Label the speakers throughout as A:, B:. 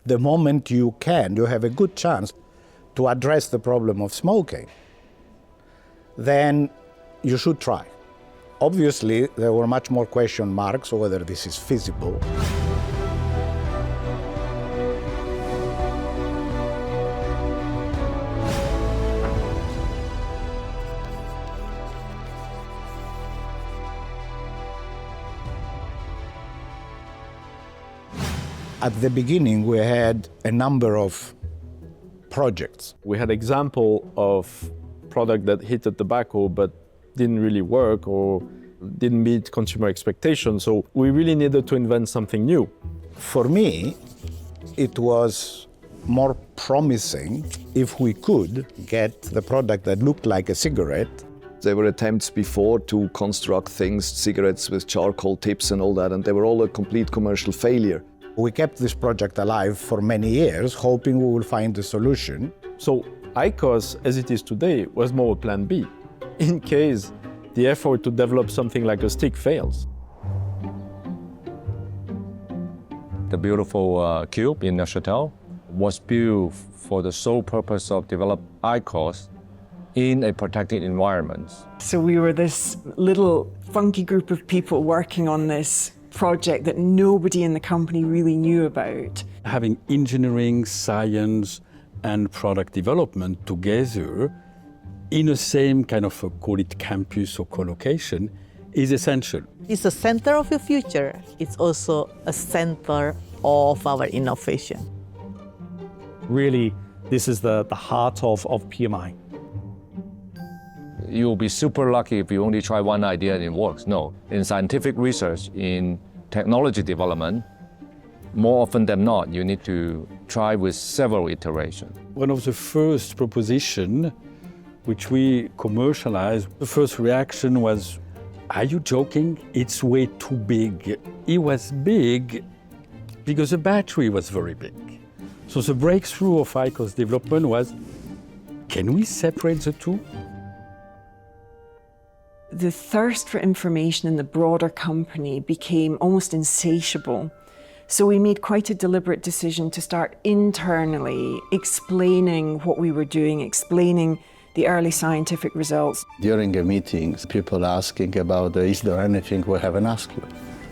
A: The moment you can, you have a good chance to address the problem of smoking, then you should try. Obviously, there were much more question marks on whether this is feasible. At the beginning, we had a number of projects.
B: We had example of product that hit the tobacco but didn't really work or didn't meet consumer expectations. So we really needed to invent something new.
A: For me, it was more promising if we could get the product that looked like a cigarette.
C: There were attempts before to construct things, cigarettes with charcoal tips and all that, and they were all a complete commercial failure.
A: We kept this project alive for many years, hoping we will find a solution.
B: So IQOS, as it is today, was more a plan B, in case the effort to develop something like a stick fails.
D: The beautiful cube in Neuchâtel was built for the sole purpose of developing IQOS in a protected environment.
E: So we were this little funky group of people working on this project that nobody in the company really knew about.
F: Having engineering, science, and product development together in the same kind of, call it campus or co-location, is essential.
G: It's a center of the future. It's also a center of our innovation.
H: Really, this is the heart of PMI.
D: You'll be super lucky if you only try one idea and it works. No, in scientific research, in technology development, more often than not, you need to try with several iterations.
F: One of the first propositions which we commercialized, the first reaction was, are you joking? It's way too big. It was big because the battery was very big. So the breakthrough of IQOS development was, can we separate the two?
E: The thirst for information in the broader company became almost insatiable. So we made quite a deliberate decision to start internally explaining what we were doing, explaining the early scientific results.
I: During the meetings, people asking about, is there anything we haven't asked you?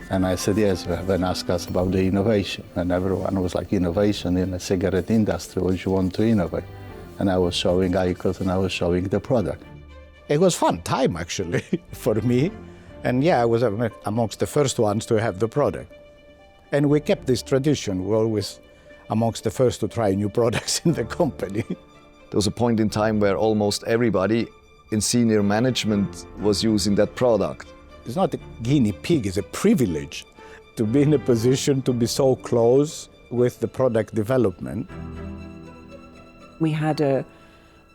I: And I said, yes, we haven't asked us about the innovation. And everyone was like, innovation in the cigarette industry, what do you want to innovate? And I was showing IQOS and I was showing the product.
A: It was fun time, actually, for me. And yeah, I was amongst the first ones to have the product. And we kept this tradition. We're always amongst the first to try new products in the company.
C: There was a point in time where almost everybody in senior management was using that product.
A: It's not a guinea pig, it's a privilege to be in a position to be so close with the product development.
E: We had a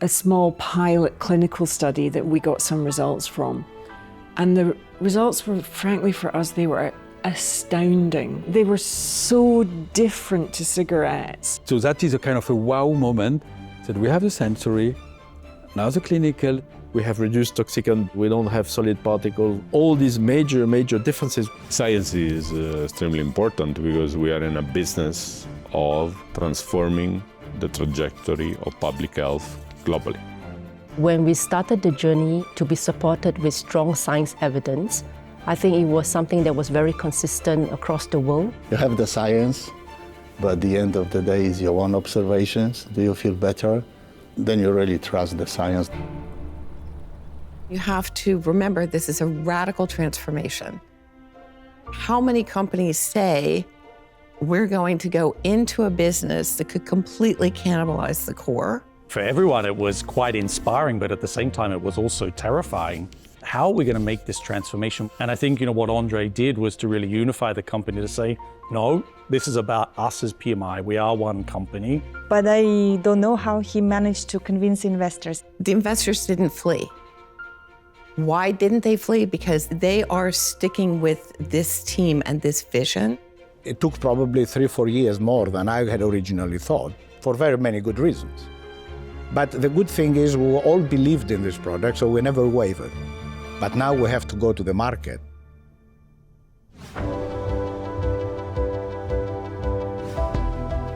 E: small pilot clinical study that we got some results from. And the results were, frankly, for us, they were astounding. They were so different to cigarettes.
F: So that is a kind of a wow moment that we have the sensory, now the clinical.
B: We have reduced toxicant, we don't have solid particles, all these major differences.
J: Science is extremely important because we are in a business of transforming the trajectory of public health globally.
K: When we started the journey to be supported with strong science evidence, I think it was something that was very consistent across the world.
I: You have the science, but at the end of the day is your own observations. Do you feel better? Then you really trust the science.
L: You have to remember this is a radical transformation. How many companies say, we're going to go into a business that could completely cannibalize the core?
H: For everyone, it was quite inspiring, but at the same time, it was also terrifying. How are we going to make this transformation? And I think, what Andre did was to really unify the company to say, no, this is about us as PMI. We are one company.
M: But I don't know how he managed to convince investors.
L: The investors didn't flee. Why didn't they flee? Because they are sticking with this team and this vision.
A: It took probably 3-4 years more than I had originally thought, for very many good reasons. But the good thing is we all believed in this product, so we never wavered. But now we have to go to the market.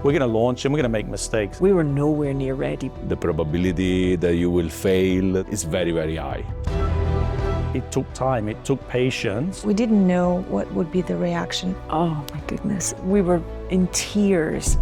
H: We're going to launch and we're going to make mistakes.
E: We were nowhere near ready.
J: The probability that you will fail is very, very high.
H: It took time, it took patience.
M: We didn't know what would be the reaction.
E: Oh my goodness, we were in tears.